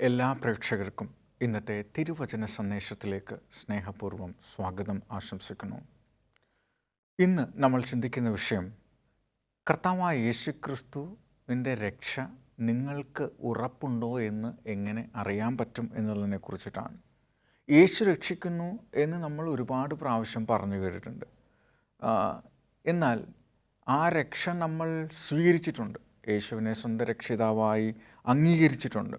എല്ലാ പ്രേക്ഷകർക്കും ഇന്നത്തെ തിരുവചന സന്ദേശത്തിലേക്ക് സ്നേഹപൂർവ്വം സ്വാഗതം ആശംസിക്കുന്നു. ഇന്ന് നമ്മൾ ചിന്തിക്കുന്ന വിഷയം കർത്താവായ യേശുക്രിസ്തുവിൻ്റെ രക്ഷ നിങ്ങൾക്ക് ഉറപ്പുണ്ടോ എന്ന് എങ്ങനെ അറിയാൻ പറ്റും എന്നുള്ളതിനെ കുറിച്ചിട്ടാണ്. യേശു രക്ഷിക്കുന്നു എന്ന് നമ്മൾ ഒരുപാട് പ്രാവശ്യം പറഞ്ഞു കേട്ടിട്ടുണ്ട്. എന്നാൽ ആ രക്ഷ നമ്മൾ സ്വീകരിച്ചിട്ടുണ്ട്, യേശുവിനെ സ്വന്തം രക്ഷിതാവായി അംഗീകരിച്ചിട്ടുണ്ട്.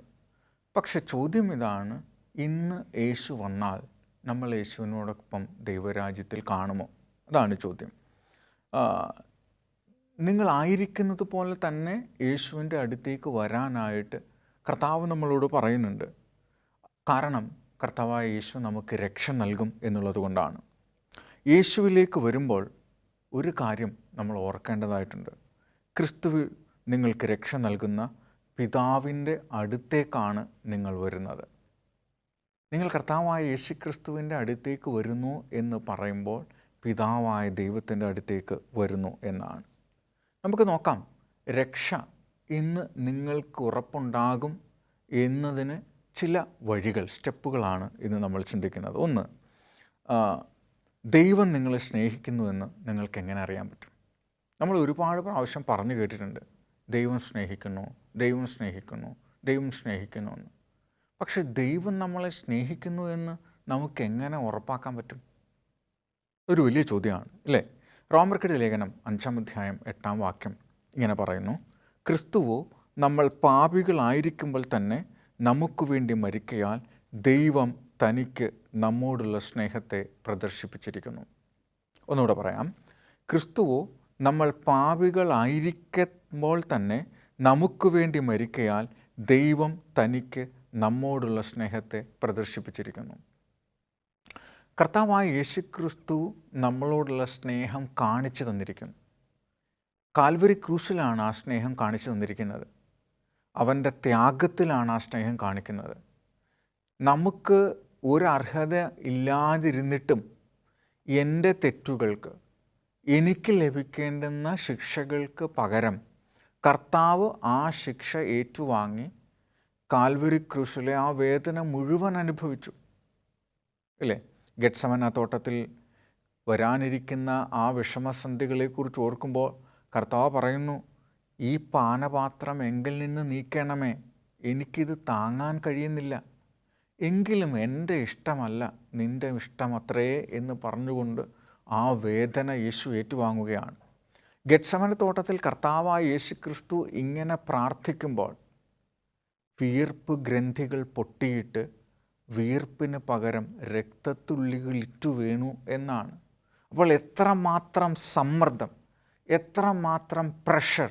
പക്ഷെ ചോദ്യം ഇതാണ്, ഇന്ന് യേശു വന്നാൽ നമ്മൾ യേശുവിനോടൊപ്പം ദൈവരാജ്യത്തിൽ കാണുമോ? അതാണ് ചോദ്യം. നിങ്ങളായിരിക്കുന്നത് പോലെ തന്നെ യേശുവിൻ്റെ അടുത്തേക്ക് വരാനായിട്ട് കർത്താവ് നമ്മളോട് പറയുന്നുണ്ട്. കാരണം കർത്താവായ യേശു നമുക്ക് രക്ഷ നൽകും എന്നുള്ളത് കൊണ്ടാണ്. യേശുവിലേക്ക് വരുമ്പോൾ ഒരു കാര്യം നമ്മൾ ഓർക്കേണ്ടതായിട്ടുണ്ട്. ക്രിസ്തുവിൽ നിങ്ങൾക്ക് രക്ഷ നൽകുന്ന പിതാവിൻ്റെ അടുത്തേക്കാണ് നിങ്ങൾ വരുന്നത്. നിങ്ങൾ കർത്താവായ യേശു ക്രിസ്തുവിൻ്റെ അടുത്തേക്ക് വരുന്നു എന്ന് പറയുമ്പോൾ പിതാവായ ദൈവത്തിൻ്റെ അടുത്തേക്ക് വരുന്നു എന്നാണ്. നമുക്ക് നോക്കാം, രക്ഷ ഇന്ന് നിങ്ങൾക്ക് ഉറപ്പുണ്ടാകും എന്നതിന് ചില വഴികൾ, സ്റ്റെപ്പുകളാണ് ഇന്ന് നമ്മൾ ചിന്തിക്കുന്നത്. ഒന്ന്, ദൈവം നിങ്ങളെ സ്നേഹിക്കുന്നുവെന്ന് നിങ്ങൾക്ക് എങ്ങനെ അറിയാൻ പറ്റും? നമ്മൾ ഒരുപാട് പ്രാവശ്യം പറഞ്ഞു കേട്ടിട്ടുണ്ട്, ദൈവം സ്നേഹിക്കുന്നു, ദൈവം സ്നേഹിക്കുന്നു, ദൈവം സ്നേഹിക്കുന്നു എന്ന്. പക്ഷെ ദൈവം നമ്മളെ സ്നേഹിക്കുന്നു എന്ന് നമുക്കെങ്ങനെ ഉറപ്പാക്കാൻ പറ്റും? ഒരു വലിയ ചോദ്യമാണ്, അല്ലേ? റോമർക്കെഴുതിയ ലേഖനം 5-ാം അധ്യായം 8-ാം വാക്യം ഇങ്ങനെ പറയുന്നു: ക്രിസ്തുവോ നമ്മൾ പാപികളായിരിക്കുമ്പോൾ തന്നെ നമുക്ക് വേണ്ടി മരിക്കയാൽ ദൈവം തനിക്ക് നമ്മോടുള്ള സ്നേഹത്തെ പ്രദർശിപ്പിച്ചിരിക്കുന്നു. ഒന്നുകൂടെ പറയാം, ക്രിസ്തുവോ നമ്മൾ പാപികളായിരിക്കുമ്പോൾ തന്നെ നമുക്ക് വേണ്ടി മരിക്കയാൽ ദൈവം തനിക്ക് നമ്മോടുള്ള സ്നേഹത്തെ പ്രദർശിപ്പിച്ചിരിക്കുന്നു. കർത്താവായ യേശുക്രിസ്തു നമ്മളോടുള്ള സ്നേഹം കാണിച്ചു തന്നിരിക്കുന്നു. കാൽവരി ക്രൂശിലാണ് ആ സ്നേഹം കാണിച്ചു തന്നിരിക്കുന്നത്. അവൻ്റെ ത്യാഗത്തിലാണ് ആ സ്നേഹം കാണിക്കുന്നത്. നമുക്ക് ഒരർഹത ഇല്ലാതിരുന്നിട്ടും എൻ്റെ തെറ്റുകൾക്ക്, എനിക്ക് ലഭിക്കേണ്ടുന്ന ശിക്ഷകൾക്ക് പകരം കർത്താവ് ആ ശിക്ഷ ഏറ്റുവാങ്ങി കാൽവരി ക്രൂശിലെ ആ വേദന മുഴുവൻ അനുഭവിച്ചു, അല്ലേ? ഗെത്സമന തോട്ടത്തിൽ വരാനിരിക്കുന്ന ആ വിഷമസന്ധികളെക്കുറിച്ച് ഓർക്കുമ്പോൾ കർത്താവ് പറയുന്നു, ഈ പാനപാത്രം എങ്കിൽ നിന്ന് നീക്കണമേ, എനിക്കിത് താങ്ങാൻ കഴിയുന്നില്ല, എങ്കിലും എൻ്റെ ഇഷ്ടമല്ല നിൻ്റെ ഇഷ്ടമത്രേ എന്ന് പറഞ്ഞുകൊണ്ട് ആ വേദന യേശു ഏറ്റുവാങ്ങുകയാണ്. ഗെത്സമന തോട്ടത്തിൽ കർത്താവായ യേശു ക്രിസ്തു ഇങ്ങനെ പ്രാർത്ഥിക്കുമ്പോൾ വിയർപ്പ് ഗ്രന്ഥികൾ പൊട്ടിയിട്ട് വിയർപ്പിന് പകരം രക്തത്തുള്ളികൾ ഇറ്റു വീണു എന്നാണ്. അപ്പോൾ എത്രമാത്രം സമ്മർദ്ദം, എത്രമാത്രം പ്രഷർ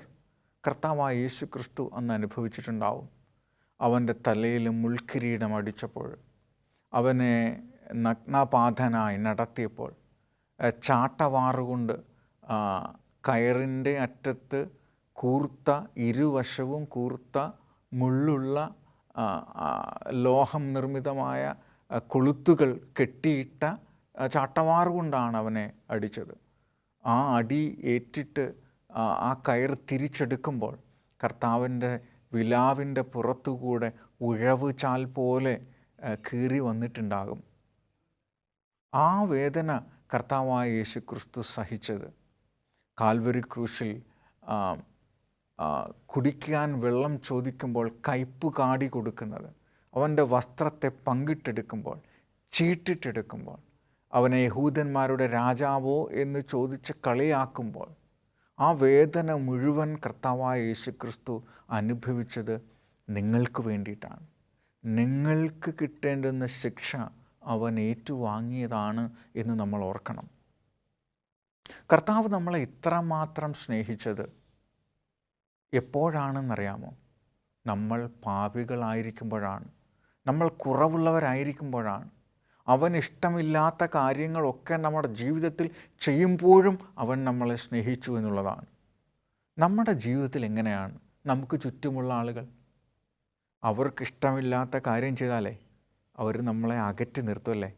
കർത്താവായ യേശു ക്രിസ്തു അന്ന് അനുഭവിച്ചിട്ടുണ്ടാവും. അവൻ്റെ തലയിൽ മുൾക്കിരീടം അടിച്ചപ്പോൾ, അവനെ നഗ്നപാതനായി നടത്തിയപ്പോൾ, ചാട്ടവാറുകൊണ്ട് കയറിൻ്റെ അറ്റത്ത് കൂർത്ത, ഇരുവശവും കൂർത്ത മുള്ളുള്ള ലോഹം നിർമ്മിതമായ കൊളുത്തുകൾ കെട്ടിയിട്ട ചാട്ടവാറുകൊണ്ടാണ് അവനെ അടിച്ചത്. ആ അടി ഏറ്റിട്ട് ആ കയർ തിരിച്ചെടുക്കുമ്പോൾ കർത്താവിൻ്റെ വിലാവിൻ്റെ പുറത്തുകൂടെ ഉഴവ് ചാൽ പോലെ കീറി വന്നിട്ടുണ്ടാകും. ആ വേദന കർത്താവായ യേശു ക്രിസ്തു സഹിച്ചത്. കാൽവരി ക്രൂശിൽ കുടിക്കാൻ വെള്ളം ചോദിക്കുമ്പോൾ കയ്പ് കാടി കൊടുക്കുന്നത്, അവൻ്റെ വസ്ത്രത്തെ പങ്കിട്ടെടുക്കുമ്പോൾ, ചീട്ടിട്ടെടുക്കുമ്പോൾ, അവനെ യഹൂദന്മാരുടെ രാജാവോ എന്ന് ചോദിച്ച് കളിയാക്കുമ്പോൾ, ആ വേദന മുഴുവൻ കർത്താവായ യേശു ക്രിസ്തു അനുഭവിച്ചത് നിങ്ങൾക്ക് വേണ്ടിയിട്ടാണ്. നിങ്ങൾക്ക് കിട്ടേണ്ടുന്ന ശിക്ഷ അവൻ ഏറ്റുവാങ്ങിയതാണ് എന്ന് നമ്മൾ ഓർക്കണം. കർത്താവ് നമ്മളെ ഇത്രമാത്രം സ്നേഹിച്ചത് എപ്പോഴാണെന്നറിയാമോ? നമ്മൾ പാപികളായിരിക്കുമ്പോഴാണ്, നമ്മൾ കുറവുള്ളവരായിരിക്കുമ്പോഴാണ്. അവൻ ഇഷ്ടമില്ലാത്ത കാര്യങ്ങളൊക്കെ നമ്മുടെ ജീവിതത്തിൽ ചെയ്യുമ്പോഴും അവൻ നമ്മളെ സ്നേഹിച്ചു എന്നുള്ളതാണ്. നമ്മുടെ ജീവിതത്തിൽ എങ്ങനെയാണ് നമുക്ക് ചുറ്റുമുള്ള ആളുകൾ? അവർക്കിഷ്ടമില്ലാത്ത കാര്യം ചെയ്താലേ അവർ നമ്മളെ അകറ്റി നിർത്തുമല്ലേ?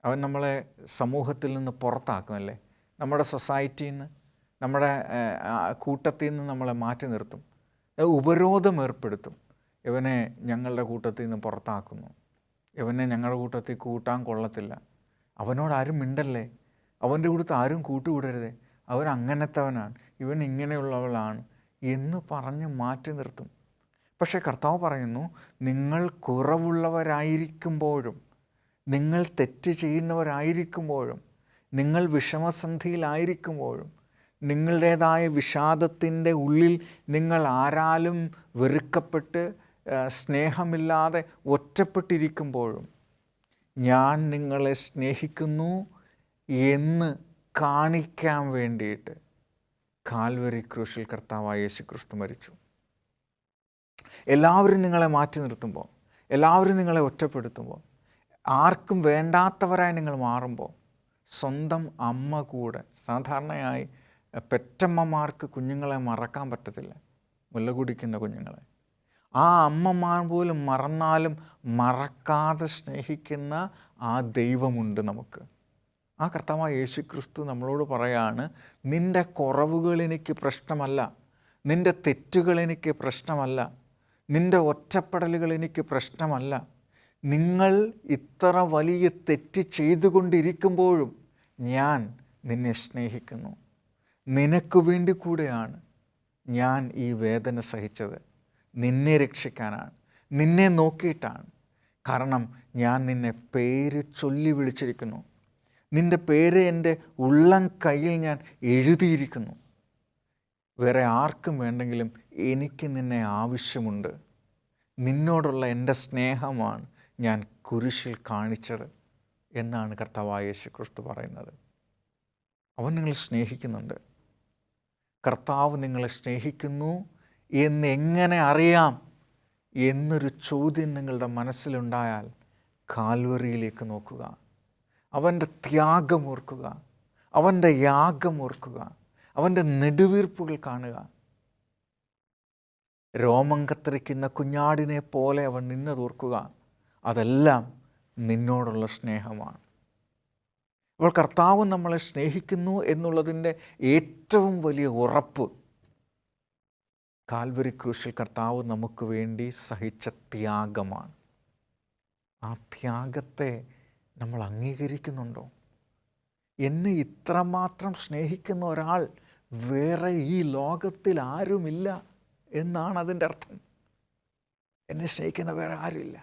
അവൻ നമ്മളെ സമൂഹത്തിൽ നിന്ന് പുറത്താക്കുമല്ലേ? നമ്മുടെ സൊസൈറ്റിയിൽ നിന്ന്, നമ്മുടെ കൂട്ടത്തിൽ നിന്ന് നമ്മളെ മാറ്റി നിർത്തും, ഉപരോധം ഏർപ്പെടുത്തും. ഇവനെ ഞങ്ങളുടെ കൂട്ടത്തിൽ നിന്ന് പുറത്താക്കുന്നു, ഇവനെ ഞങ്ങളുടെ കൂട്ടത്തിൽ കൂട്ടാൻ കൊള്ളത്തില്ല, അവനോട് ആരും മിണ്ടല്ലേ, അവൻ്റെ കൂട്ടത്തിൽ ആരും കൂട്ടുകൂടരുതേ, അവൻ അങ്ങനത്തവനാണ്, ഇവൻ ഇങ്ങനെയുള്ളവളാണ് എന്ന് പറഞ്ഞ് മാറ്റി നിർത്തും. പക്ഷേ കർത്താവ് പറയുന്നു, നിങ്ങൾ കുറവുള്ളവരായിരിക്കുമ്പോഴും, നിങ്ങൾ തെറ്റ് ചെയ്യുന്നവരായിരിക്കുമ്പോഴും, നിങ്ങൾ വിഷമസന്ധിയിലായിരിക്കുമ്പോഴും, നിങ്ങളുടേതായ വിഷാദത്തിൻ്റെ ഉള്ളിൽ നിങ്ങൾ ആരാലും വെറുക്കപ്പെട്ട് സ്നേഹമില്ലാതെ ഒറ്റപ്പെട്ടിരിക്കുമ്പോഴും ഞാൻ നിങ്ങളെ സ്നേഹിക്കുന്നു എന്ന് കാണിക്കാൻ വേണ്ടിയിട്ട് കാൽവരി ക്രൂശിൽ കർത്താവായ യേശുക്രിസ്തു മരിച്ചു. എല്ലാവരും നിങ്ങളെ മാറ്റി നിർത്തുമ്പോൾ, എല്ലാവരും നിങ്ങളെ ഒറ്റപ്പെടുത്തുമ്പോൾ, ആർക്കും വേണ്ടാത്തവരായി നിങ്ങൾ മാറുമ്പോൾ, സ്വന്തം അമ്മ കൂടെ, സാധാരണയായി പെറ്റമ്മമാർക്ക് കുഞ്ഞുങ്ങളെ മറക്കാൻ പറ്റത്തില്ല, മുല കുടിക്കുന്ന കുഞ്ഞുങ്ങളെ. ആ അമ്മമാർ പോലും മറന്നാലും മറക്കാതെ സ്നേഹിക്കുന്ന ആ ദൈവമുണ്ട് നമുക്ക്. ആ കർത്താവായ യേശുക്രിസ്തു നമ്മളോട് പറയാണ്, നിൻ്റെ കുറവുകൾ എനിക്ക് പ്രശ്നമല്ല, നിൻ്റെ തെറ്റുകൾ എനിക്ക് പ്രശ്നമല്ല, നിൻ്റെ ഒറ്റപ്പെടലുകൾ എനിക്ക് പ്രശ്നമല്ല. നിങ്ങൾ ഇത്ര വലിയ തെറ്റ് ചെയ്തുകൊണ്ടിരിക്കുമ്പോഴും ഞാൻ നിന്നെ സ്നേഹിക്കുന്നു. നിനക്ക് വേണ്ടി കൂടെയാണ് ഞാൻ ഈ വേദന സഹിച്ചത്. നിന്നെ രക്ഷിക്കാനാണ്, നിന്നെ നോക്കിയിട്ടാണ്. കാരണം ഞാൻ നിന്നെ പേര് ചൊല്ലി വിളിച്ചിരിക്കുന്നു. നിൻ്റെ പേര് എൻ്റെ ഉള്ളം കയ്യിൽ ഞാൻ എഴുതിയിരിക്കുന്നു. വേറെ ആർക്കും വേണ്ടെങ്കിലും എനിക്ക് നിന്നെ ആവശ്യമുണ്ട്. നിന്നോടുള്ള എൻ്റെ സ്നേഹമാണ് ഞാൻ കുരിശിൽ കാണിച്ചത് എന്നാണ് കർത്താവായ യേശുക്രിസ്തു പറയുന്നത്. അവൻ നിങ്ങളെ സ്നേഹിക്കുന്നുണ്ട്. കർത്താവ് നിങ്ങളെ സ്നേഹിക്കുന്നു എന്നെങ്ങനെ അറിയാം എന്നൊരു ചോദ്യം നിങ്ങളുടെ മനസ്സിലുണ്ടായാൽ കാൽവറിയിലേക്ക് നോക്കുക, അവൻ്റെ ത്യാഗം ഓർക്കുക, അവൻ്റെ യാഗം ഓർക്കുക, അവൻ്റെ നെടുവീർപ്പുകൾ കാണുക. രോമം കത്തിരിക്കുന്ന കുഞ്ഞാടിനെ പോലെ അവൻ നിന്നതോർക്കുക. അതെല്ലാം നിന്നോടുള്ള സ്നേഹമാണ്. അപ്പോൾ കർത്താവ് നമ്മളെ സ്നേഹിക്കുന്നു എന്നുള്ളതിൻ്റെ ഏറ്റവും വലിയ ഉറപ്പ് കാൽവരി ക്രൂശിൽ കർത്താവ് നമുക്ക് വേണ്ടി സഹിച്ച ത്യാഗമാണ്. ആ ത്യാഗത്തെ നമ്മൾ അംഗീകരിക്കുന്നുണ്ടോ? എന്നെ ഇത്രമാത്രം സ്നേഹിക്കുന്ന ഒരാൾ വേറെ ഈ ലോകത്തിൽ ആരുമില്ല എന്നാണ് അതിൻ്റെ അർത്ഥം. എന്നെ സ്നേഹിക്കുന്ന വേറെ ആരുമില്ല,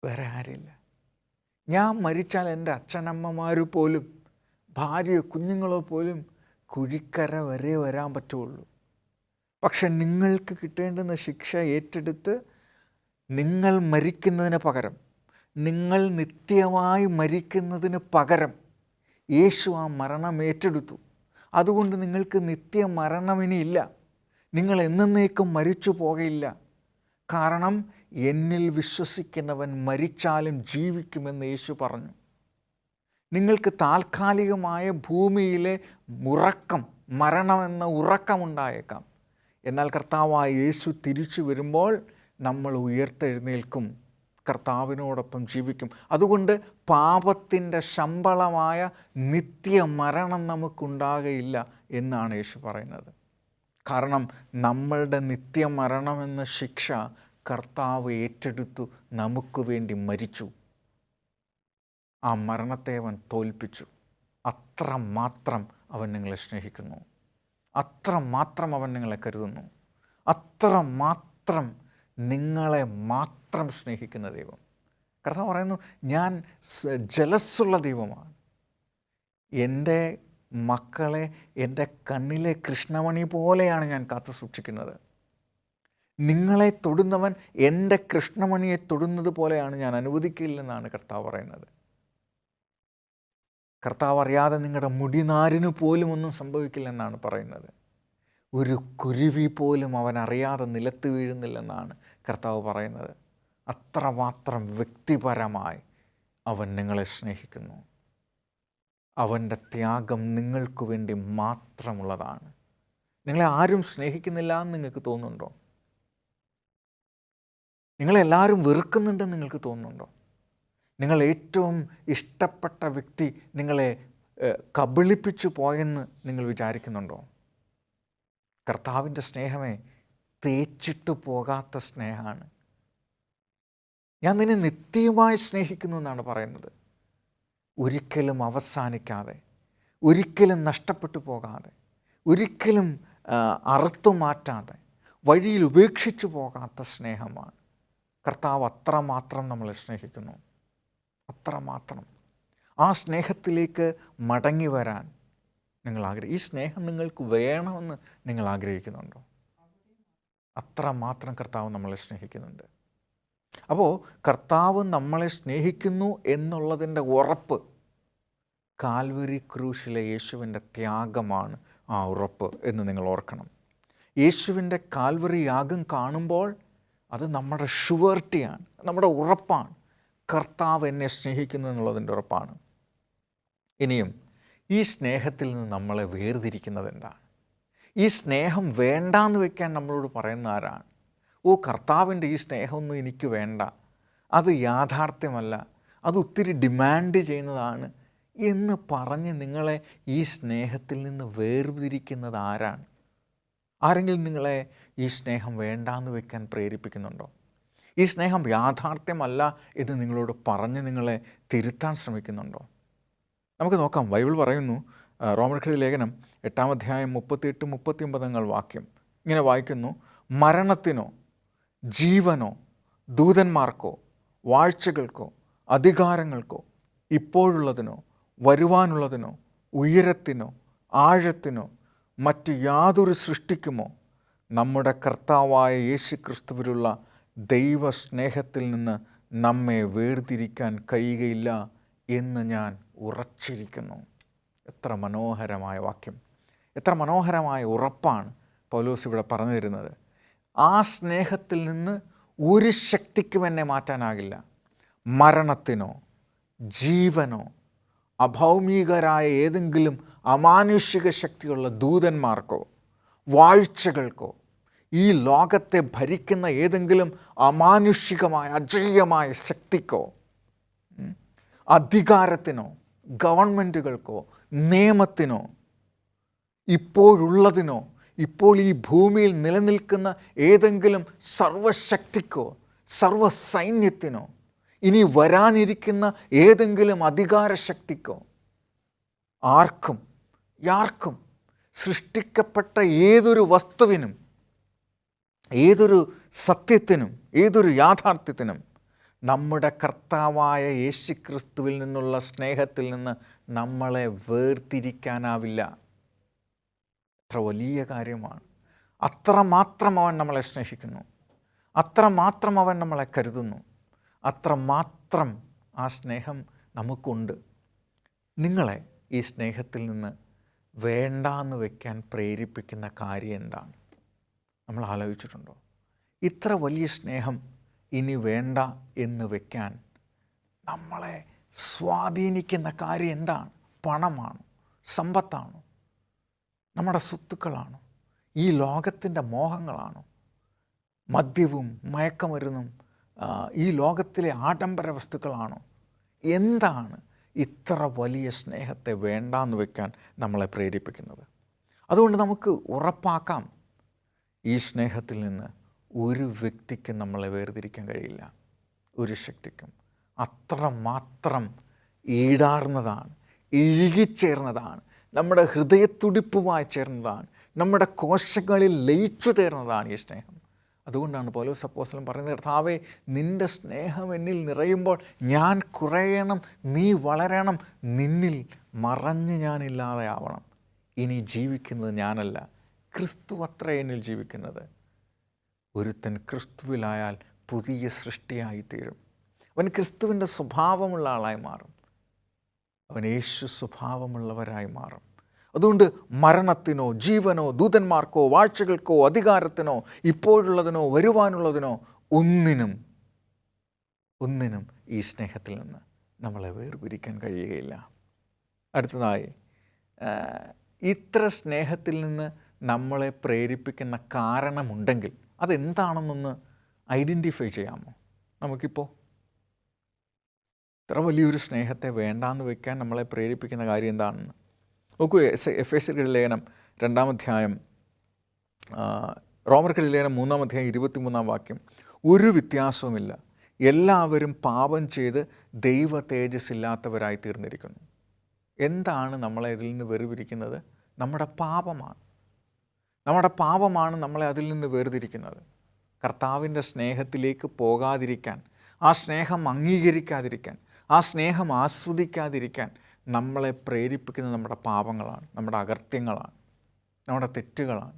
വേറെ ആരുമില്ല. ഞാൻ മരിച്ചാൽ എൻ്റെ അച്ഛനമ്മമാർ പോലും, ഭാര്യയോ കുഞ്ഞുങ്ങളോ പോലും കുഴിക്കര വരെ വരാൻ പറ്റുള്ളൂ. പക്ഷെ നിങ്ങൾക്ക് കിട്ടേണ്ടുന്ന ശിക്ഷ ഏറ്റെടുത്ത് നിങ്ങൾ മരിക്കുന്നതിന് പകരം, നിങ്ങൾ നിത്യമായി മരിക്കുന്നതിന് പകരം യേശു ആ മരണം ഏറ്റെടുത്തു. അതുകൊണ്ട് നിങ്ങൾക്ക് നിത്യമരണം ഇനിയില്ല. നിങ്ങൾ എന്നേക്കും മരിച്ചു പോകയില്ല. കാരണം എന്നിൽ വിശ്വസിക്കുന്നവൻ മരിച്ചാലും ജീവിക്കുമെന്ന് യേശു പറഞ്ഞു. നിങ്ങൾക്ക് താൽക്കാലികമായ ഭൂമിയിലെ ഉറക്കം, മരണമെന്ന ഉറക്കമുണ്ടായേക്കാം. എന്നാൽ കർത്താവായ യേശു തിരിച്ചു വരുമ്പോൾ നമ്മൾ ഉയർത്തെഴുന്നേൽക്കും, കർത്താവിനോടൊപ്പം ജീവിക്കും. അതുകൊണ്ട് പാപത്തിൻ്റെ ശമ്പളമായ നിത്യമരണം നമുക്കുണ്ടാകയില്ല എന്നാണ് യേശു പറയുന്നത്. കാരണം നമ്മളുടെ നിത്യമരണമെന്ന ശിക്ഷ കർത്താവ് ഏറ്റെടുത്തു, നമുക്ക് വേണ്ടി മരിച്ചു. ആ മരണത്തെ അവൻ തോൽപ്പിച്ചു. അത്രമാത്രം അവൻ നിങ്ങളെ സ്നേഹിക്കുന്നു, അത്രമാത്രം അവൻ നിങ്ങളെ കരുതുന്നു, അത്രമാത്രം നിങ്ങളെ മാത്രം സ്നേഹിക്കുന്ന ദൈവം. കർത്താവ് പറയുന്നു, ഞാൻ ജലസ്സുള്ള ദൈവമാണ്. എൻ്റെ മക്കളെ എൻ്റെ കണ്ണിലെ കൃഷ്ണമണി പോലെയാണ് ഞാൻ കാത്തു സൂക്ഷിക്കുന്നത്. നിങ്ങളെ തൊടുന്നവൻ എൻ്റെ കൃഷ്ണമണിയെ തൊടുന്നത് പോലെയാണ് ഞാൻ അനുവദിക്കില്ലെന്നാണ് കർത്താവ് പറയുന്നത്. കർത്താവ് അറിയാതെ നിങ്ങളുടെ മുടിനാരിന് പോലും ഒന്നും സംഭവിക്കില്ലെന്നാണ് പറയുന്നത്. ഒരു കുരുവി പോലും അവൻ അറിയാതെ നിലത്ത് വീഴുന്നില്ലെന്നാണ് കർത്താവ് പറയുന്നത്. അത്രമാത്രം വ്യക്തിപരമായി അവൻ നിങ്ങളെ സ്നേഹിക്കുന്നു. അവൻ്റെ ത്യാഗം നിങ്ങൾക്ക് വേണ്ടി മാത്രമുള്ളതാണ്. നിങ്ങളെ ആരും സ്നേഹിക്കുന്നില്ല എന്ന് നിങ്ങൾക്ക് തോന്നുന്നുണ്ടോ? നിങ്ങളെല്ലാവരും വെറുക്കുന്നുണ്ടെന്ന് നിങ്ങൾക്ക് തോന്നുന്നുണ്ടോ? നിങ്ങൾ ഏറ്റവും ഇഷ്ടപ്പെട്ട വ്യക്തി നിങ്ങളെ കബളിപ്പിച്ചു പോയെന്ന് നിങ്ങൾ വിചാരിക്കുന്നുണ്ടോ? കർത്താവിൻ്റെ സ്നേഹമേ, തേച്ചിട്ട് പോകാത്ത സ്നേഹമാണ്. ഞാൻ നിന്നെ നിത്യമായി സ്നേഹിക്കുന്നു എന്നാണ് പറയുന്നത്. ഒരിക്കലും അവസാനിക്കാതെ, ഒരിക്കലും നഷ്ടപ്പെട്ടു പോകാതെ, ഒരിക്കലും അറുത്തു മാറ്റാതെ, വഴിയിൽ ഉപേക്ഷിച്ചു പോകാത്ത സ്നേഹമാണ്. കർത്താവ് അത്രമാത്രം നമ്മളെ സ്നേഹിക്കുന്നു, അത്രമാത്രം. ആ സ്നേഹത്തിലേക്ക് മടങ്ങി വരാൻ നിങ്ങൾ ഈ സ്നേഹം നിങ്ങൾക്ക് വേണമെന്ന് നിങ്ങൾ ആഗ്രഹിക്കുന്നുണ്ടോ? അത്രമാത്രം കർത്താവ് നമ്മളെ സ്നേഹിക്കുന്നുണ്ട്. അപ്പോൾ കർത്താവ് നമ്മളെ സ്നേഹിക്കുന്നു എന്നുള്ളതിൻ്റെ ഉറപ്പ് കാൽവരി ക്രൂശിലെ യേശുവിൻ്റെ ത്യാഗമാണ് ആ ഉറപ്പ് എന്ന് നിങ്ങൾ ഓർക്കണം. യേശുവിൻ്റെ കാൽവരി യാഗം കാണുമ്പോൾ അത് നമ്മുടെ ഷുവർട്ടിയാണ്, നമ്മുടെ ഉറപ്പാണ്. കർത്താവ് എന്നെ സ്നേഹിക്കുന്നു എന്നുള്ളതിൻ്റെ ഉറപ്പാണ്. ഇനിയും ഈ സ്നേഹത്തിൽ നിന്ന് നമ്മളെ വേർതിരിക്കുന്നത് എന്താണ്? ഈ സ്നേഹം വേണ്ടാന്ന് വെക്കാൻ നമ്മളോട് പറയുന്ന ആരാണ്? കർത്താവിൻ്റെ ഈ സ്നേഹമൊന്നും എനിക്ക് വേണ്ട, അത് യാഥാർത്ഥ്യമല്ല, അത് ഒത്തിരി ഡിമാൻഡ് ചെയ്യുന്നതാണ് എന്ന് പറഞ്ഞ് നിങ്ങളെ ഈ സ്നേഹത്തിൽ നിന്ന് വേർതിരിക്കുന്നത് ആരാണ്? ആരെങ്കിലും നിങ്ങളെ ഈ സ്നേഹം വേണ്ടാന്ന് വെക്കാൻ പ്രേരിപ്പിക്കുന്നുണ്ടോ? ഈ സ്നേഹം യാഥാർത്ഥ്യമല്ല എന്ന് നിങ്ങളോട് പറഞ്ഞ് നിങ്ങളെ തിരുത്താൻ ശ്രമിക്കുന്നുണ്ടോ? നമുക്ക് നോക്കാം. ബൈബിൾ പറയുന്നു, റോമർക്കെഴുതിയ ലേഖനം 8-ാം അധ്യായം 38-39 വാക്യം ഇങ്ങനെ വായിക്കുന്നു: മരണത്തിനോ ജീവനോ ദൂതന്മാർക്കോ വാഴ്ചകൾക്കോ അധികാരങ്ങൾക്കോ ഇപ്പോഴുള്ളതിനോ വരുവാനുള്ളതിനോ ഉയരത്തിനോ ആഴത്തിനോ മറ്റ് യാതൊരു സൃഷ്ടിക്കുമോ നമ്മുടെ കർത്താവായ യേശുക്രിസ്തുവിലുള്ള ദൈവസ്നേഹത്തിൽ നിന്ന് നമ്മെ വേർതിരിക്കാൻ കഴിയുകയില്ല എന്ന് ഞാൻ ഉറച്ചിരിക്കുന്നു. എത്ര മനോഹരമായ വാക്യം, എത്ര മനോഹരമായ ഉറപ്പാണ് പൗലോസ് ഇവിടെ പറഞ്ഞു തരുന്നത്. ആ സ്നേഹത്തിൽ നിന്ന് ഒരു ശക്തിക്കും എന്നെ മാറ്റാനാകില്ല. മരണത്തിനോ ജീവനോ അഭൗമികരായ ഏതെങ്കിലും അമാനുഷിക ശക്തിയുള്ള ദൂതന്മാർക്കോ വാഴ്ചകൾക്കോ ഈ ലോകത്തെ ഭരിക്കുന്ന ഏതെങ്കിലും അമാനുഷികമായ അജയ്യമായ ശക്തിക്കോ അധികാരത്തിനോ ഗവൺമെൻറ്റുകൾക്കോ നിയമത്തിനോ ഇപ്പോഴുള്ളതിനോ ഇപ്പോൾ ഈ ഭൂമിയിൽ നിലനിൽക്കുന്ന ഏതെങ്കിലും സർവശക്തിക്കോ സർവസൈന്യത്തിനോ ഇനി വരാനിരിക്കുന്ന ഏതെങ്കിലും അധികാരശക്തിക്കോ ആർക്കും സൃഷ്ടിക്കപ്പെട്ട ഏതൊരു വസ്തുവിനും ഏതൊരു സത്യത്തിനും ഏതൊരു യാഥാർത്ഥ്യത്തിനും നമ്മുടെ കർത്താവായ യേശുക്രിസ്തുവിൽ നിന്നുള്ള സ്നേഹത്തിൽ നിന്ന് നമ്മളെ വേർതിരിക്കാനാവില്ല. എത്ര വലിയ കാര്യമാണ്! അത്രമാത്രം അവൻ നമ്മളെ സ്നേഹിക്കുന്നു, അത്രമാത്രം അവൻ നമ്മളെ കരുതുന്നു, അത്രമാത്രം ആ സ്നേഹം നമുക്കുണ്ട്. നിങ്ങളെ ഈ സ്നേഹത്തിൽ നിന്ന് വേണ്ടാന്ന് വയ്ക്കാൻ പ്രേരിപ്പിക്കുന്ന കാര്യം എന്താണ്? നമ്മൾ ആലോചിച്ചിട്ടുണ്ടോ? ഇത്ര വലിയ സ്നേഹം ഇനി വേണ്ട എന്ന് വയ്ക്കാൻ നമ്മളെ സ്വാധീനിക്കുന്ന കാര്യം എന്താണ്? പണമാണോ? സമ്പത്താണോ? നമ്മുടെ സ്വത്തുക്കളാണോ? ഈ ലോകത്തിൻ്റെ മോഹങ്ങളാണോ? മദ്യവും മയക്കമരുന്നും ഈ ലോകത്തിലെ ആഡംബര വസ്തുക്കളാണോ? എന്താണ് ഇത്ര വലിയ സ്നേഹത്തെ വേണ്ടാന്ന് വയ്ക്കാൻ നമ്മളെ പ്രേരിപ്പിക്കുന്നത്? അതുകൊണ്ട് നമുക്ക് ഉറപ്പാക്കാം, ഈ സ്നേഹത്തിൽ നിന്ന് ഒരു വ്യക്തിക്കും നമ്മളെ വേർതിരിക്കാൻ കഴിയില്ല, ഒരു ശക്തിക്കും. അത്രമാത്രം ഈടാർന്നതാണ്, ഇഴുകിച്ചേർന്നതാണ്, നമ്മുടെ ഹൃദയത്തുടിപ്പുമായി ചേർന്നതാണ്, നമ്മുടെ കോശങ്ങളിൽ ലയിച്ചു ചേർന്നതാണ് ഈ സ്നേഹം. അതുകൊണ്ടാണ് പൗലോസ് അപ്പോസ്തലൻ പറയുന്നത്, കർത്താവേ, നിൻ്റെ സ്നേഹം എന്നിൽ നിറയുമ്പോൾ ഞാൻ കുറയണം, നീ വളരണം, നിന്നിൽ മറഞ്ഞ് ഞാനില്ലാതെ ആവണം. ഇനി ജീവിക്കുന്നത് ഞാനല്ല, ക്രിസ്തു അത്ര എന്നിൽ ജീവിക്കുന്നത്. ഒരുത്തൻ ക്രിസ്തുവിലായാൽ പുതിയ സൃഷ്ടിയായിത്തീരും. അവൻ ക്രിസ്തുവിൻ്റെ സ്വഭാവമുള്ള ആളായി മാറും, അവൻ യേശു സ്വഭാവമുള്ളവരായി മാറും. അതുകൊണ്ട് മരണത്തിനോ ജീവനോ ദൂതന്മാർക്കോ വാഴ്ചകൾക്കോ അധികാരത്തിനോ ഇപ്പോഴുള്ളതിനോ വരുവാനുള്ളതിനോ ഒന്നിനും ഈ സ്നേഹത്തിൽ നിന്ന് നമ്മളെ വേർപിരിക്കാൻ കഴിയുകയില്ല. അടുത്തതായി, ഇത്ര സ്നേഹത്തിൽ നിന്ന് നമ്മളെ പ്രേരിപ്പിക്കുന്ന കാരണമുണ്ടെങ്കിൽ അതെന്താണെന്നൊന്ന് ഐഡൻറ്റിഫൈ ചെയ്യാമോ? നമുക്കിപ്പോൾ ഇത്ര വലിയൊരു സ്നേഹത്തെ വേണ്ടാന്ന് വയ്ക്കാൻ നമ്മളെ പ്രേരിപ്പിക്കുന്ന കാര്യം എന്താണെന്ന് നോക്കൂ. എഫേസ്യരുടെ ലേഖനം 2-ാം അധ്യായം റോമർക്ക് ലേഖനം 3-ാം അധ്യായം 23-ാം വാക്യം, ഒരു വ്യത്യാസവുമില്ല, എല്ലാവരും പാപം ചെയ്ത് ദൈവ തേജസ്സില്ലാത്തവരായി തീർന്നിരിക്കുന്നു. എന്താണ് നമ്മളെ ഇതിൽ നിന്ന് വേർതിരിക്കുന്നത്? നമ്മുടെ പാപമാണ്. നമ്മുടെ പാപമാണ് നമ്മളെ അതിൽ നിന്ന് വേർതിരിക്കുന്നത്. കർത്താവിൻ്റെ സ്നേഹത്തിലേക്ക് പോകാതിരിക്കാൻ, ആ സ്നേഹം അംഗീകരിക്കാതിരിക്കാൻ, ആ സ്നേഹം ആസ്വദിക്കാതിരിക്കാൻ നമ്മളെ പ്രേരിപ്പിക്കുന്ന നമ്മുടെ പാപങ്ങളാണ്, നമ്മുടെ അകൃത്യങ്ങളാണ്, നമ്മുടെ തെറ്റുകളാണ്.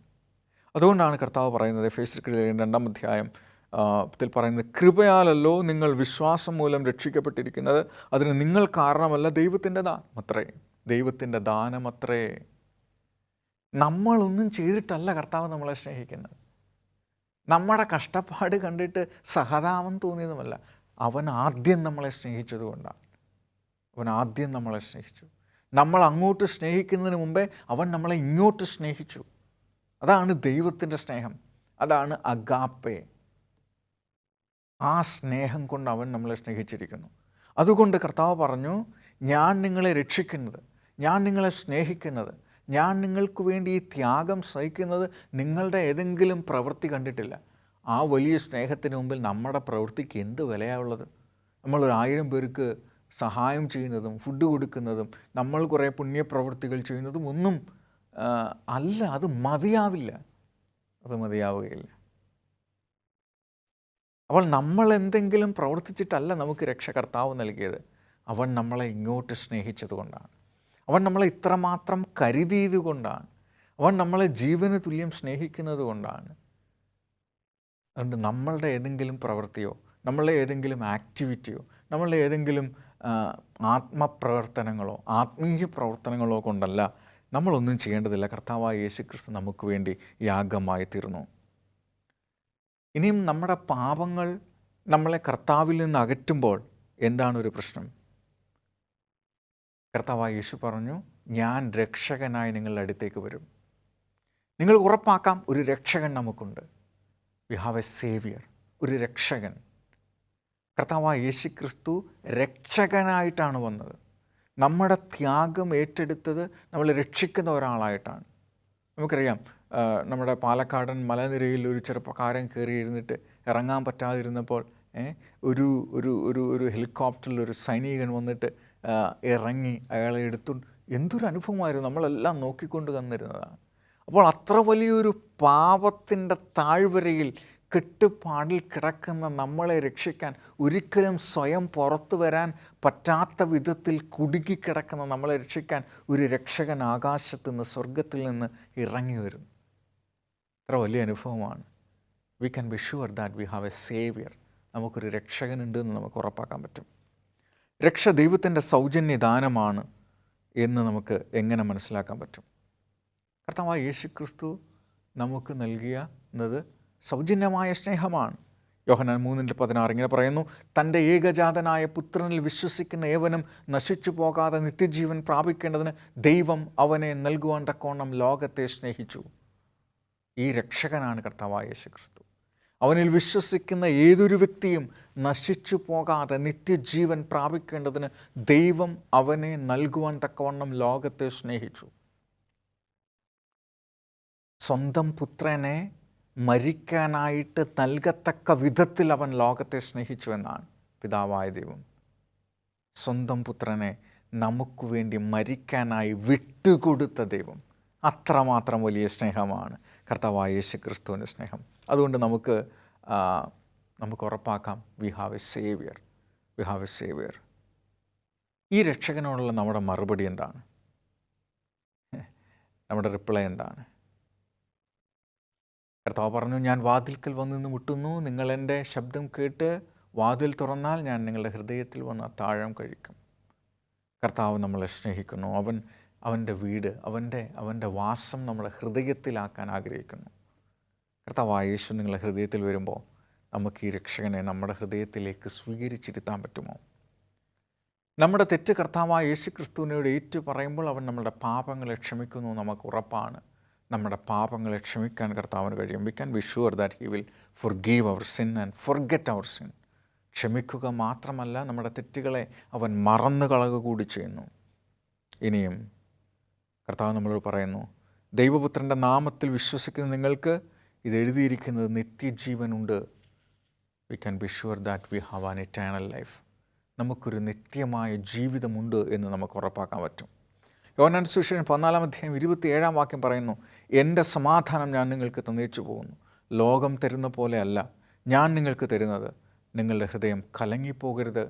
അതുകൊണ്ടാണ് കർത്താവ് പറയുന്നത്, എഫേസ്യർക്ക് 2-ാം അധ്യായം ത്തിൽ പറയുന്നത്, കൃപയാലല്ലോ നിങ്ങൾ വിശ്വാസം മൂലം രക്ഷിക്കപ്പെട്ടിരിക്കുന്നത്, അതിന് നിങ്ങൾ കാരണമല്ല, ദൈവത്തിൻ്റെ ദാനമത്രേ. ദൈവത്തിൻ്റെ ദാനമത്രേ. നമ്മളൊന്നും ചെയ്തിട്ടല്ല കർത്താവ് നമ്മളെ സ്നേഹിക്കുന്നത്. നമ്മുടെ കഷ്ടപ്പാട് കണ്ടിട്ട് സഹതാപം തോന്നിയതുമല്ല. അവൻ ആദ്യം നമ്മളെ സ്നേഹിച്ചതുകൊണ്ടാണ്. അവൻ ആദ്യം നമ്മളെ സ്നേഹിച്ചു. നമ്മൾ അങ്ങോട്ട് സ്നേഹിക്കുന്നതിന് മുമ്പേ അവൻ നമ്മളെ ഇങ്ങോട്ട് സ്നേഹിച്ചു. അതാണ് ദൈവത്തിൻ്റെ സ്നേഹം. അതാണ് അഗാപ്പെ. ആ സ്നേഹം കൊണ്ട് അവൻ നമ്മളെ സ്നേഹിച്ചിരിക്കുന്നു. അതുകൊണ്ട് കർത്താവ് പറഞ്ഞു, ഞാൻ നിങ്ങളെ രക്ഷിക്കുന്നത്, ഞാൻ നിങ്ങളെ സ്നേഹിക്കുന്നത്, ഞാൻ നിങ്ങൾക്ക് വേണ്ടി ഈ ത്യാഗം സഹിക്കുന്നത് നിങ്ങളുടെ ഏതെങ്കിലും പ്രവൃത്തി കണ്ടിട്ടില്ല. ആ വലിയ സ്നേഹത്തിന് മുമ്പിൽ നമ്മുടെ പ്രവൃത്തിക്ക് എന്ത് വിലയാണുള്ളത്? നമ്മൾ 1000 പേർക്ക് സഹായം ചെയ്യുന്നതും ഫുഡ് കൊടുക്കുന്നതും നമ്മൾ കുറേ പുണ്യപ്രവൃത്തികൾ ചെയ്യുന്നതും ഒന്നും അല്ല. അത് മതിയാവില്ല, അത് മതിയാവുകയില്ല. അപ്പോൾ നമ്മൾ എന്തെങ്കിലും പ്രവർത്തിച്ചിട്ടല്ല നമുക്ക് രക്ഷ കർത്താവ് നൽകിയത്. അവൻ നമ്മളെ ഇങ്ങോട്ട് സ്നേഹിച്ചതുകൊണ്ടാണ്. അവൻ നമ്മളെ ഇത്രമാത്രം കരുതിയത് കൊണ്ടാണ്. അവൻ നമ്മളെ ജീവന് തുല്യം സ്നേഹിക്കുന്നത് കൊണ്ടാണ്. അതുകൊണ്ട് നമ്മളുടെ ഏതെങ്കിലും പ്രവൃത്തിയോ, നമ്മളുടെ ഏതെങ്കിലും ആക്ടിവിറ്റിയോ, നമ്മളുടെ ഏതെങ്കിലും ആത്മപ്രവർത്തനങ്ങളോ ആത്മീയ പ്രവർത്തനങ്ങളോ കൊണ്ടല്ല നമ്മളൊന്നും ചെയ്യേണ്ടതില്ല. കർത്താവായ യേശുക്രിസ്തു നമുക്ക് വേണ്ടി യാഗമായി തീർന്നു. ഇനിയും നമ്മുടെ പാപങ്ങൾ നമ്മളെ കർത്താവിൽ നിന്ന് അകറ്റുമ്പോൾ എന്താണ് ഒരു പ്രശ്നം? കർത്താവായ യേശു പറഞ്ഞു, ഞാൻ രക്ഷകനായി നിങ്ങളുടെ അടുത്തേക്ക് വരും. നിങ്ങൾ ഉറപ്പാക്കാം, ഒരു രക്ഷകൻ നമുക്കുണ്ട്. വി ഹാവ് എ സേവിയർ, ഒരു രക്ഷകൻ. കർത്താവായ യേശു ക്രിസ്തു രക്ഷകനായിട്ടാണ് വന്നത്. നമ്മുടെ ത്യാഗം ഏറ്റെടുത്തത് നമ്മളെ രക്ഷിക്കുന്ന ഒരാളായിട്ടാണ്. നമുക്കറിയാം, നമ്മുടെ പാലക്കാടൻ മലനിരയിൽ ഒരു ചെറുപ്പക്കാരൻ കയറിയിരുന്നിട്ട് ഇറങ്ങാൻ പറ്റാതിരുന്നപ്പോൾ ഒരു ഒരു ഒരു ഒരു ഹെലികോപ്റ്ററിൽ ഒരു സൈനികൻ വന്നിട്ട് ഇറങ്ങി അയാളെ എടുത്തു. എന്തൊരു അനുഭവമായിരുന്നു! നമ്മളെല്ലാം നോക്കിക്കൊണ്ട് തന്നിരുന്നതാണ്. അപ്പോൾ അത്ര വലിയൊരു പാപത്തിൻ്റെ താഴ്വരയിൽ കെട്ടുപാടിൽ കിടക്കുന്ന നമ്മളെ രക്ഷിക്കാൻ, ഒരിക്കലും സ്വയം പുറത്തു വരാൻ പറ്റാത്ത വിധത്തിൽ കുടുങ്ങിക്കിടക്കുന്ന നമ്മളെ രക്ഷിക്കാൻ ഒരു രക്ഷകൻ ആകാശത്തു നിന്ന്, സ്വർഗത്തിൽ നിന്ന് ഇറങ്ങി വരും. അത്ര വലിയ അനുഭവമാണ്. We can be sure that we have a saviour. നമുക്കൊരു രക്ഷകനുണ്ട് എന്ന് നമുക്ക് ഉറപ്പാക്കാൻ പറ്റും. രക്ഷ ദൈവത്തിൻ്റെ സൗജന്യദാനമാണ് എന്ന് നമുക്ക് എങ്ങനെ മനസ്സിലാക്കാൻ പറ്റും? കർത്താവായ യേശുക്രിസ്തു നമുക്ക് നൽകിയത് സൗജന്യമായ സ്നേഹമാണ്. യോഹന്നാൻ 3:16 ഇങ്ങനെ പറയുന്നു, തൻ്റെ ഏകജാതനായ പുത്രനിൽ വിശ്വസിക്കുന്ന ഏവനും നശിച്ചു പോകാതെ നിത്യജീവൻ പ്രാപിക്കേണ്ടതിന് ദൈവം അവനെ നൽകുവാൻ തക്കോണം ലോകത്തെ സ്നേഹിച്ചു. ഈ രക്ഷകനാണ് കർത്താവായ യേശുക്രിസ്തു. അവനിൽ വിശ്വസിക്കുന്ന ഏതൊരു വ്യക്തിയും നശിച്ചു പോകാതെ നിത്യജീവൻ പ്രാപിക്കേണ്ടതിന് ദൈവം അവനെ നൽകുവാൻ തക്കവണ്ണം ലോകത്തെ സ്നേഹിച്ചു. സ്വന്തം പുത്രനെ മരിക്കാനായിട്ട് നൽകത്തക്ക വിധത്തിൽ അവൻ ലോകത്തെ സ്നേഹിച്ചു എന്നാണ് പിതാവായ ദൈവം. സ്വന്തം പുത്രനെ നമുക്ക് വേണ്ടി മരിക്കാനായി വിട്ടുകൊടുത്ത ദൈവം. അത്രമാത്രം വലിയ സ്നേഹമാണ് കർത്താവായ യേശു ക്രിസ്തുവിൻ്റെ സ്നേഹം. അതുകൊണ്ട് നമുക്ക് ഉറപ്പാക്കാം, we have a saviour, we have a saviour. ഈ രക്ഷകനോടുള്ള നമ്മുടെ മറുപടി എന്താണ്? നമ്മുടെ റിപ്ലൈ എന്താണ്? കർത്താവ് പറഞ്ഞു, ഞാൻ വാതിൽക്കൽ വന്ന് നിന്ന് മുട്ടുന്നു, നിങ്ങൾ എൻ്റെ ശബ്ദം കേട്ട് വാതിൽ തുറന്നാൽ ഞാൻ നിങ്ങളുടെ ഹൃദയത്തിൽ വന്ന് താഴം കഴിക്കും. കർത്താവ് നമ്മളെ സ്നേഹിക്കുന്നു. അവൻ്റെ വീട്, അവൻ്റെ വാസം നമ്മുടെ ഹൃദയത്തിലാക്കാൻ ആഗ്രഹിക്കുന്നു. കർത്താവായ യേശു നിങ്ങളുടെ ഹൃദയത്തിൽ വരുമ്പോൾ നമുക്ക് ഈ രക്ഷകനെ നമ്മുടെ ഹൃദയത്തിലേക്ക് സ്വീകരിച്ചിരുത്താൻ പറ്റുമോ? നമ്മുടെ തെറ്റ് കർത്താവായ യേശു ക്രിസ്തുവിനോട് ഏറ്റു പറയുമ്പോൾ അവൻ നമ്മുടെ പാപങ്ങളെ ക്ഷമിക്കുന്നു. നമുക്ക് ഉറപ്പാണ്, നമ്മുടെ പാപങ്ങളെ ക്ഷമിക്കാൻ കർത്താവിന് കഴിയും. We can be sure that he will forgive our sin and forget our sin. ക്ഷമിക്കുക മാത്രമല്ല, നമ്മുടെ തെറ്റുകളെ അവൻ മറന്നു കളയുക കൂടി ചെയ്യുന്നു. ഇനിയും കർത്താവ് നമ്മളോട് പറയുന്നു, ദൈവപുത്രൻ്റെ നാമത്തിൽ വിശ്വസിക്കുന്ന നിങ്ങൾക്ക് ഇത് എഴുതിയിരിക്കുന്നത് നിത്യജീവനുണ്ട്. We can be sure that we have an eternal life. നമുക്കൊരു നിത്യമായ ജീവിതമുണ്ട് എന്ന് നമുക്ക് ഉറപ്പാക്കാൻ പറ്റും. യോഹന്നാന്റെ സുവിശേഷം 14:27 പറയുന്നു, എൻ്റെ സമാധാനം ഞാൻ നിങ്ങൾക്ക് തന്നേച്ചു പോകുന്നു. ലോകം തരുന്ന പോലെയല്ല ഞാൻ നിങ്ങൾക്ക് തരുന്നത്. നിങ്ങളുടെ ഹൃദയം കലങ്ങിപ്പോകരുത്,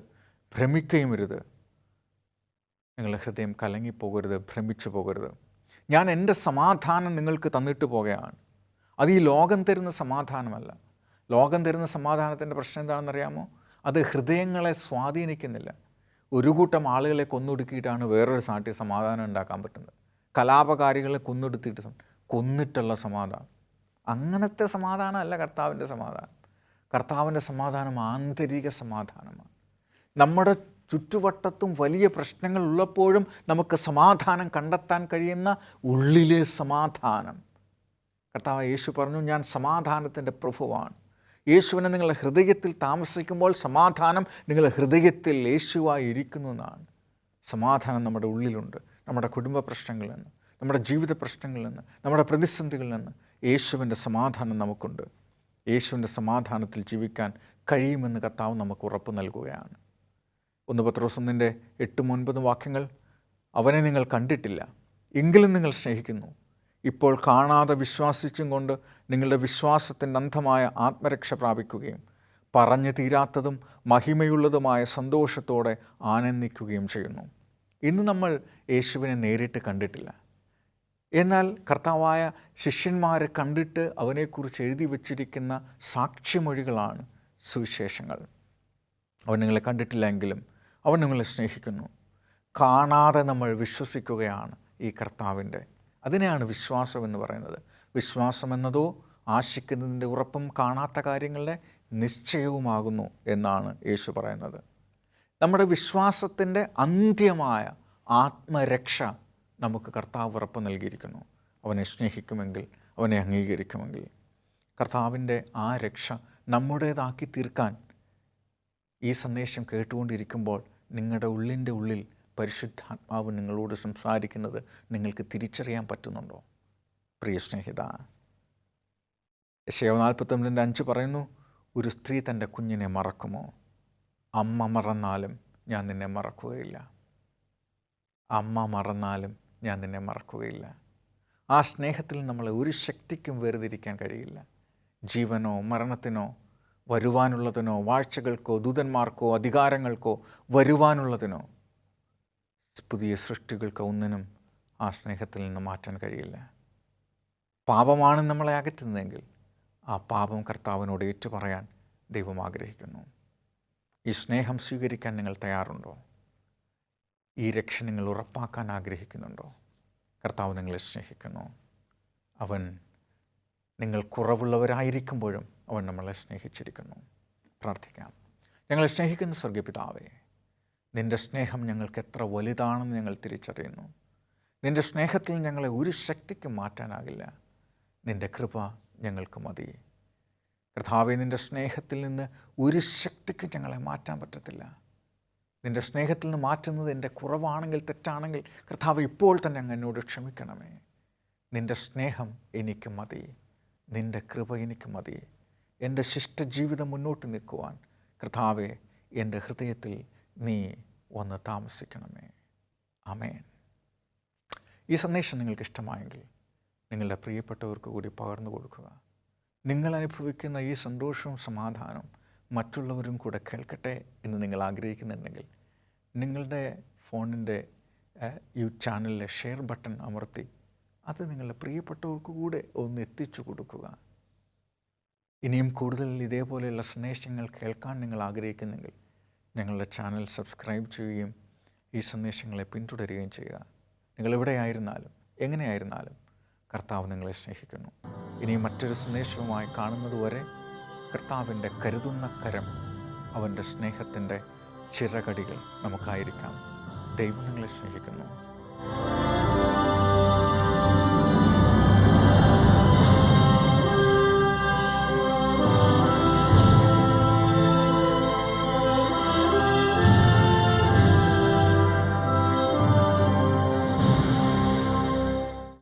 ഭ്രമിക്കുകയുമരുത്. നിങ്ങളുടെ ഹൃദയം കലങ്ങിപ്പോകരുത്, ഭ്രമിച്ചു പോകരുത്. ഞാൻ എൻ്റെ സമാധാനം നിങ്ങൾക്ക് തന്നിട്ട് പോകുകയാണ്. അത് ഈ ലോകം തരുന്ന സമാധാനമല്ല. ലോകം തരുന്ന സമാധാനത്തിൻ്റെ പ്രശ്നം എന്താണെന്നറിയാമോ? അത് ഹൃദയങ്ങളെ സ്വാധീനിക്കുന്നില്ല. ഒരു കൂട്ടം ആളുകളെ കൊന്നൊടുക്കിയിട്ടാണ് വേറൊരു നാട്ടിൽ സമാധാനം ഉണ്ടാക്കാൻ പറ്റുന്നത്. കലാപകാരികളെ കൊന്നിട്ടുള്ള സമാധാനം. അങ്ങനത്തെ സമാധാനമല്ല കർത്താവിൻ്റെ സമാധാനം. കർത്താവിൻ്റെ സമാധാനം ആന്തരിക സമാധാനമാണ്. നമ്മുടെ ചുറ്റുവട്ടത്തും വലിയ പ്രശ്നങ്ങൾ ഉള്ളപ്പോഴും നമുക്ക് സമാധാനം കണ്ടെത്താൻ കഴിയുന്ന ഉള്ളിലെ സമാധാനം. കർത്താവ് യേശു പറഞ്ഞു, ഞാൻ സമാധാനത്തിൻ്റെ പ്രഭുവാണ്. യേശുവിനെ നിങ്ങളുടെ ഹൃദയത്തിൽ താമസിക്കുമ്പോൾ സമാധാനം നിങ്ങളുടെ ഹൃദയത്തിൽ യേശുവായി ഇരിക്കുന്നു എന്നാണ്. സമാധാനം നമ്മുടെ ഉള്ളിലുണ്ട്. നമ്മുടെ കുടുംബ പ്രശ്നങ്ങളിൽ നിന്ന്, നമ്മുടെ ജീവിത പ്രശ്നങ്ങളിൽ നിന്ന്, നമ്മുടെ പ്രതിസന്ധികളിൽ നിന്ന് യേശുവിൻ്റെ സമാധാനം നമുക്കുണ്ട്. യേശുവിൻ്റെ സമാധാനത്തിൽ ജീവിക്കാൻ കഴിയുമെന്ന് കർത്താവ് നമുക്ക് ഉറപ്പ് നൽകുകയാണ്. 1 പത്രോസ് 8-9 അവനെ നിങ്ങൾ കണ്ടിട്ടില്ല, എങ്കിലും നിങ്ങൾ സ്നേഹിക്കുന്നു. ഇപ്പോൾ കാണാതെ വിശ്വാസിച്ചും കൊണ്ട് നിങ്ങളുടെ വിശ്വാസത്തിൻ്റെ അന്ധമായ ആത്മരക്ഷ പ്രാപിക്കുകയും പറഞ്ഞു തീരാത്തതും മഹിമയുള്ളതുമായ സന്തോഷത്തോടെ ആനന്ദിക്കുകയും ചെയ്യുന്നു. ഇന്ന് നമ്മൾ യേശുവിനെ നേരിട്ട് കണ്ടിട്ടില്ല. എന്നാൽ കർത്താവായ ശിഷ്യന്മാരെ കണ്ടിട്ട് അവനെക്കുറിച്ച് എഴുതി വച്ചിരിക്കുന്ന സാക്ഷ്യമൊഴികളാണ് സുവിശേഷങ്ങൾ. അവൻ നിങ്ങളെ കണ്ടിട്ടില്ലെങ്കിലും അവൻ നിങ്ങളെ സ്നേഹിക്കുന്നു. കാണാതെ നമ്മൾ വിശ്വസിക്കുകയാണ് ഈ കർത്താവിൻ്റെ. അതിനെയാണ് വിശ്വാസം എന്ന് പറയുന്നത്. വിശ്വാസം എന്നതോ ആശിക്കുന്നതിൻ്റെ ഉറപ്പും കാണാത്ത കാര്യങ്ങളുടെ നിശ്ചയവുമാകുന്നു എന്നാണ് യേശു പറയുന്നത്. നമ്മുടെ വിശ്വാസത്തിൻ്റെ അന്ത്യമായ ആത്മരക്ഷ നമുക്ക് കർത്താവ് ഉറപ്പ് നൽകിയിരിക്കുന്നു. അവനെ സ്നേഹിക്കുമെങ്കിൽ, അവനെ അംഗീകരിക്കുമെങ്കിൽ. കർത്താവിൻ്റെ ആ രക്ഷ നമ്മുടേതാക്കി തീർക്കാൻ ഈ സന്ദേശം കേട്ടുകൊണ്ടിരിക്കുമ്പോൾ നിങ്ങളുടെ ഉള്ളിൻ്റെ ഉള്ളിൽ പരിശുദ്ധാത്മാവ് നിങ്ങളോട് സംസാരിക്കുന്നത് നിങ്ങൾക്ക് തിരിച്ചറിയാൻ പറ്റുന്നുണ്ടോ? പ്രിയ സ്നേഹിത, യെശയ്യാവ് 49:5 പറയുന്നു, ഒരു സ്ത്രീ തൻ്റെ കുഞ്ഞിനെ മറക്കുമോ? അമ്മ മറന്നാലും ഞാൻ നിന്നെ മറക്കുകയില്ല. അമ്മ മറന്നാലും ഞാൻ നിന്നെ മറക്കുകയില്ല. ആ സ്നേഹത്തിൽ നമ്മളെ ഒരു ശക്തിക്കും വേർതിരിക്കാൻ കഴിയില്ല. ജീവനോ മരണത്തിനോ, വരുവാനുള്ളതിനോ, വാഴ്ചകൾക്കോ, ദൂതന്മാർക്കോ, അധികാരങ്ങൾക്കോ, വരുവാനുള്ളതിനോ, പുതിയ സൃഷ്ടികൾക്ക് ഒന്നിനും ആ സ്നേഹത്തിൽ നിന്ന് മാറ്റാൻ കഴിയില്ല. പാപമാണ് നമ്മളെ അകറ്റുന്നതെങ്കിൽ ആ പാപം കർത്താവിനോട് ഏറ്റുപറയാൻ ദൈവം ആഗ്രഹിക്കുന്നു. ഈ സ്നേഹം സ്വീകരിക്കാൻ നിങ്ങൾ തയ്യാറുണ്ടോ? ഈ രക്ഷ നിങ്ങൾ ഉറപ്പാക്കാൻ ആഗ്രഹിക്കുന്നുണ്ടോ? കർത്താവ് നിങ്ങളെ സ്നേഹിക്കുന്നു. അവൻ നിങ്ങൾ കുറവുള്ളവരായിരിക്കുമ്പോഴും അവൻ നമ്മളെ സ്നേഹിച്ചിരിക്കുന്നു. പ്രാർത്ഥിക്കാം. ഞങ്ങളെ സ്നേഹിക്കുന്ന സ്വർഗ്ഗപിതാവേ, നിൻ്റെ സ്നേഹം ഞങ്ങൾക്ക് എത്ര വലുതാണെന്ന് ഞങ്ങൾ തിരിച്ചറിയുന്നു. നിൻ്റെ സ്നേഹത്തിൽ ഞങ്ങളെ ഒരു ശക്തിക്കും മാറ്റാനാകില്ല. നിൻ്റെ കൃപ ഞങ്ങൾക്ക് മതി. കർത്താവേ, നിൻ്റെ സ്നേഹത്തിൽ നിന്ന് ഒരു ശക്തിക്ക് ഞങ്ങളെ മാറ്റാൻ പറ്റത്തില്ല. നിൻ്റെ സ്നേഹത്തിൽ നിന്ന് മാറ്റുന്നത് എൻ്റെ കുറവാണെങ്കിൽ, തെറ്റാണെങ്കിൽ കർത്താവ് ഇപ്പോൾ തന്നെ അങ്ങ് എന്നോട് ക്ഷമിക്കണമേ. നിൻ്റെ സ്നേഹം എനിക്ക് മതി. നിൻ്റെ കൃപ എനിക്ക് മതി. എൻ്റെ ശിഷ്ടജീവിതം മുന്നോട്ട് നിൽക്കുവാൻ കർത്താവേ, എൻ്റെ ഹൃദയത്തിൽ നീ വന്ന് താമസിക്കണമേ. ആമേൻ. ഈ സന്ദേശം നിങ്ങൾക്ക് ഇഷ്ടമായെങ്കിൽ നിങ്ങളുടെ പ്രിയപ്പെട്ടവർക്ക് കൂടി പകർന്നു കൊടുക്കുക. നിങ്ങൾ അനുഭവിക്കുന്ന ഈ സന്തോഷവും സമാധാനവും മറ്റുള്ളവരും കൂടെ കേൾക്കട്ടെ എന്ന് നിങ്ങൾ ആഗ്രഹിക്കുന്നുണ്ടെങ്കിൽ നിങ്ങളുടെ ഫോണിൻ്റെ ചാനലിലെ ഷെയർ ബട്ടൺ അമർത്തി അത് നിങ്ങളുടെ പ്രിയപ്പെട്ടവർക്ക് കൂടെ ഒന്ന് എത്തിച്ചു കൊടുക്കുക. ഇനിയും കൂടുതൽ ഇതേപോലെയുള്ള സന്ദേശങ്ങൾ കേൾക്കാൻ നിങ്ങൾ ആഗ്രഹിക്കുന്നെങ്കിൽ ഞങ്ങളുടെ ചാനൽ സബ്സ്ക്രൈബ് ചെയ്യുകയും ഈ സന്ദേശങ്ങളെ പിന്തുടരുകയും ചെയ്യുക. നിങ്ങളെവിടെയായിരുന്നാലും എങ്ങനെയായിരുന്നാലും കർത്താവ് നിങ്ങളെ സ്നേഹിക്കുന്നു. ഇനി മറ്റൊരു സന്ദേശവുമായി കാണുന്നതുവരെ കർത്താവിൻ്റെ കരുതുന്ന കരം, അവൻ്റെ സ്നേഹത്തിൻ്റെ ചിറകടികൾ നമുക്കായിരിക്കാം. ദൈവം നിങ്ങളെ സ്നേഹിക്കുന്നു.